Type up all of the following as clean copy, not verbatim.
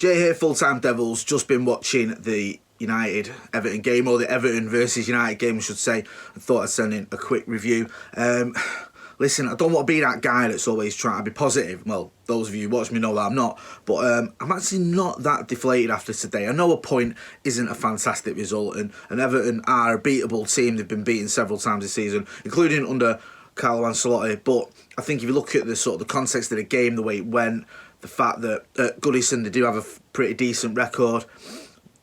Jay here, Full-Time Devils. Just been watching the United-Everton game, or the Everton versus United game, I should say. I thought I'd send in a quick review. Listen, I don't want to be that guy that's always trying to be positive. Well, those of you who watch me know that I'm not. But I'm actually not that deflated after today. I know a point isn't a fantastic result, and Everton are a beatable team. They've been beaten several times this season, including under Carlo Ancelotti. But I think if you look at the sort of the context of the game, the way it went, the fact that at Goodison they do have a pretty decent record,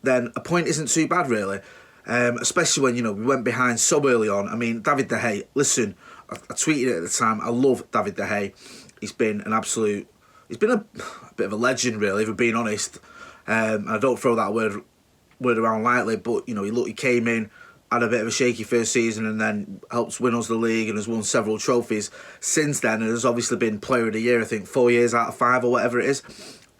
then a point isn't too bad, really. Especially when, we went behind so early on. I mean, David De Gea, listen, I tweeted it at the time, I love David De Gea. He's been a bit of a legend, really, if we're being honest. And I don't throw that word around lightly, but, he came in, had a bit of a shaky first season, and then helped win us the league and has won several trophies since then, and has obviously been Player of the Year, I think, 4 years out of 5 or whatever it is.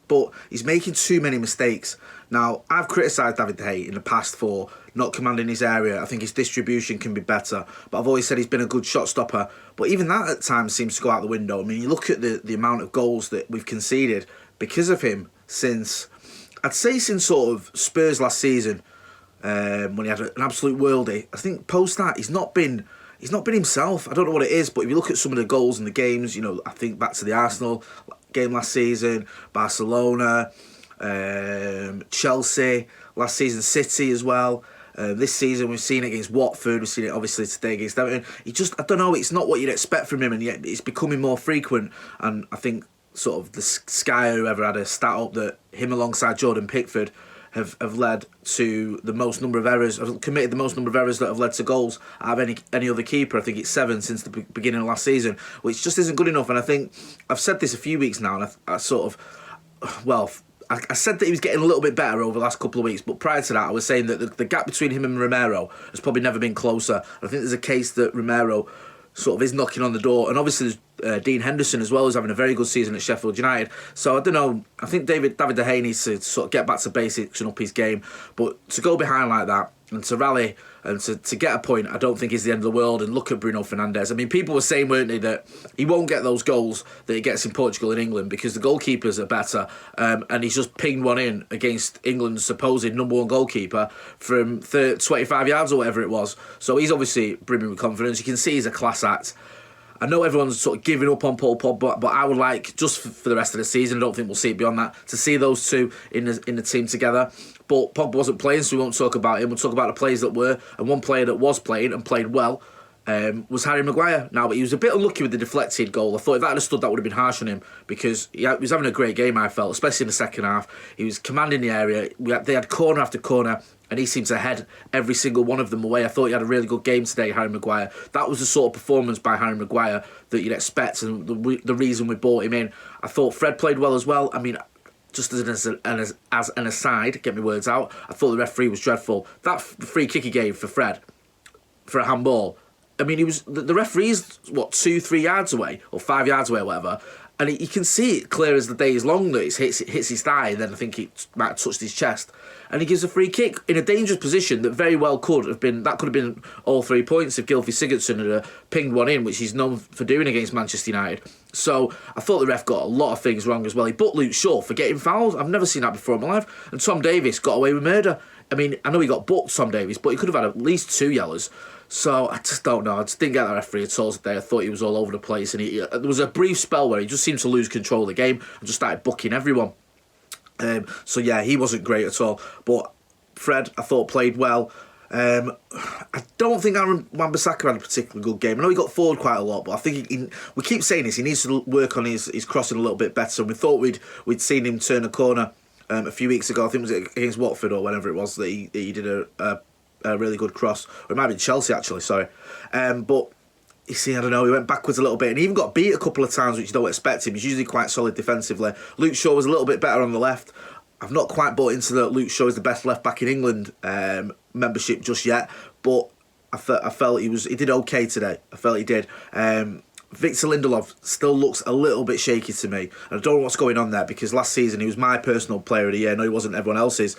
But he's making too many mistakes. Now, I've criticised David De Gea in the past for not commanding his area. I think his distribution can be better. But I've always said he's been a good shot stopper. But even that at times seems to go out the window. I mean, you look at the amount of goals that we've conceded because of him since sort of Spurs last season, when he had an absolute worldie. I think post that, he's not been himself. I don't know what it is, but if you look at some of the goals in the games, I think back to the Arsenal game last season, Barcelona, Chelsea last season, City as well. This season we've seen it against Watford, we've seen it obviously today against Everton. I don't know, it's not what you'd expect from him, and yet it's becoming more frequent. And I think sort of the Sky, whoever had a stat up that him alongside Jordan Pickford have led to the most number of errors, have committed the most number of errors that have led to goals out of any other keeper. I think it's 7 since the beginning of last season, which just isn't good enough. And I think I've said this a few weeks now, and I said that he was getting a little bit better over the last couple of weeks, but prior to that I was saying that the gap between him and Romero has probably never been closer. I think there's a case that Romero sort of is knocking on the door, and obviously there's Dean Henderson as well, who's having a very good season at Sheffield United. So I don't know, I think David De Gea needs to sort of get back to basics and up his game, but to go behind like that and to rally and to get a point, I don't think is the end of the world. And look at Bruno Fernandes. I mean, people were saying, weren't they, that he won't get those goals that he gets in Portugal and England because the goalkeepers are better, and he's just pinged one in against England's supposed #1 goalkeeper from 25 yards or whatever it was. So he's obviously brimming with confidence. You can see he's a class act. I know everyone's sort of giving up on Paul Pogba, but I would like, just for the rest of the season, I don't think we'll see it beyond that, to see those two in the team together. But Pogba wasn't playing, so we won't talk about him. We'll talk about the players that were, and one player that was playing and played well was Harry Maguire. Now, but he was a bit unlucky with the deflected goal. I thought if that had stood, that would have been harsh on him, because he was having a great game, I felt, especially in the second half. He was commanding the area. They had corner after corner, and he seemed to head every single one of them away. I thought he had a really good game today, Harry Maguire. That was the sort of performance by Harry Maguire that you'd expect, and the reason we brought him in. I thought Fred played well as well. I mean, just as an aside, get my words out, I thought the referee was dreadful. That free kick he gave for Fred, for a handball, I mean, the referee's, 2-3 yards away, or 5 yards away, or whatever, and you can see it clear as the day is long that it hits his thigh, and then I think it might have touched his chest. And he gives a free kick in a dangerous position that very well could have been all 3 points if Gylfi Sigurdsson had pinged one in, which he's known for doing against Manchester United. So I thought the ref got a lot of things wrong as well. He booked Luke Shaw for getting fouled. I've never seen that before in my life. And Tom Davies got away with murder. I mean, I know he got booked, Tom Davies, but he could have had at least 2 yellows. So I just don't know. I just didn't get that referee at all today. I thought he was all over the place, and there was a brief spell where he just seemed to lose control of the game and just started booking everyone. So yeah, he wasn't great at all. But Fred, I thought, played well. I don't think Aaron Wan-Bissaka had a particularly good game. I know he got forward quite a lot, but I think we keep saying this, he needs to work on his crossing a little bit better. And we thought we'd seen him turn a corner a few weeks ago. I think it was against Watford or whenever it was that he did a really good cross. Or it might have been Chelsea, actually, sorry. But you see, I don't know, he went backwards a little bit, and he even got beat a couple of times, which you don't expect him. He's usually quite solid defensively. Luke Shaw was a little bit better on the left. I've not quite bought into the Luke Shaw is the best left back in England membership just yet, but I felt he did okay today. I felt he did. Victor Lindelof still looks a little bit shaky to me. And I don't know what's going on there, because last season he was my personal player of the year. No, he wasn't everyone else's.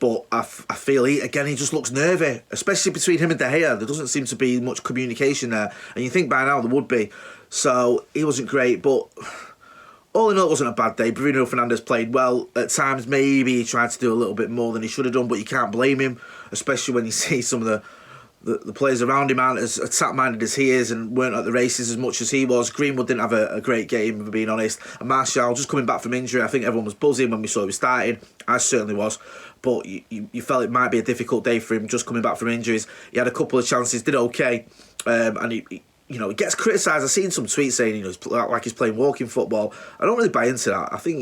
But I feel he just looks nervy, especially between him and De Gea. There doesn't seem to be much communication there, and you think by now there would be. So he wasn't great, but all in all, it wasn't a bad day. Bruno Fernandes played well. At times, maybe he tried to do a little bit more than he should have done, but you can't blame him, especially when you see some of the players around him aren't as attack-minded as he is and weren't at the races as much as he was. Greenwood didn't have a great game, if being honest. And Martial, just coming back from injury, I think everyone was buzzing when we saw he was starting. I certainly was. But you felt it might be a difficult day for him just coming back from injuries. He had a couple of chances, did okay. And he gets criticised. I've seen some tweets saying, like he's playing walking football. I don't really buy into that. I think,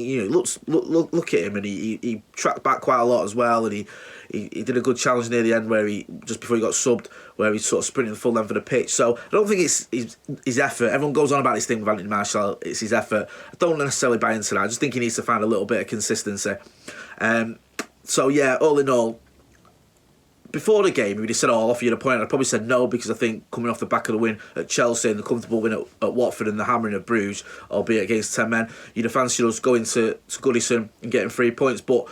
look at him, and he tracked back quite a lot as well, and he did a good challenge near the end where just before he got subbed, where he sort of sprinted the full length of the pitch. So I don't think it's his effort. Everyone goes on about this thing with Anthony Martial. It's his effort. I don't necessarily buy into that. I just think he needs to find a little bit of consistency. So yeah, all in all, before the game, if he'd have said, I'll offer you the point, I'd probably said no, because I think coming off the back of the win at Chelsea and the comfortable win at Watford and the hammering of Bruges, albeit against 10 men, you'd have fancied us going to Goodison and getting 3 points. But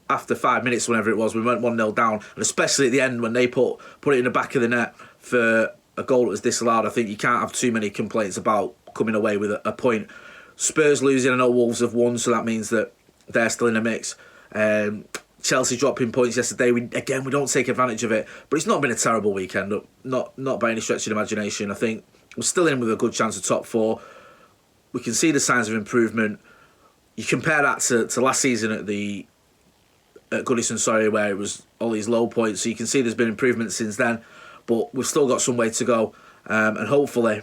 after 5 minutes, whenever it was, we went 1-0 down. And especially at the end, when they put it in the back of the net for a goal that was disallowed, I think you can't have too many complaints about coming away with a point. Spurs losing, I know Wolves have won, so that means that they're still in the mix. Chelsea dropping points yesterday. We don't take advantage of it, but it's not been a terrible weekend. Not by any stretch of the imagination. I think we're still in with a good chance of top 4. We can see the signs of improvement. You compare that to last season at Goodison, where it was all these low points. So you can see there's been improvement since then, but we've still got some way to go, and hopefully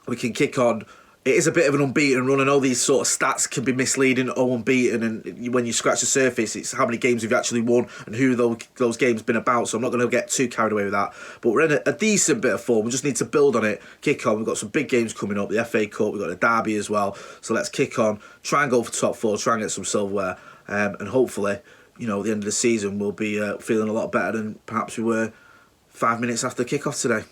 we can kick on. It is a bit of an unbeaten run. I know these sort of stats can be misleading, unbeaten, and when you scratch the surface, it's how many games we've actually won and who those games been about. So I'm not going to get too carried away with that. But we're in a decent bit of form. We just need to build on it, kick on. We've got some big games coming up, the FA Cup, we've got the Derby as well. So let's kick on, try and go for top 4, try and get some silverware, and hopefully, at the end of the season, we'll be feeling a lot better than perhaps we were 5 minutes after kick-off today.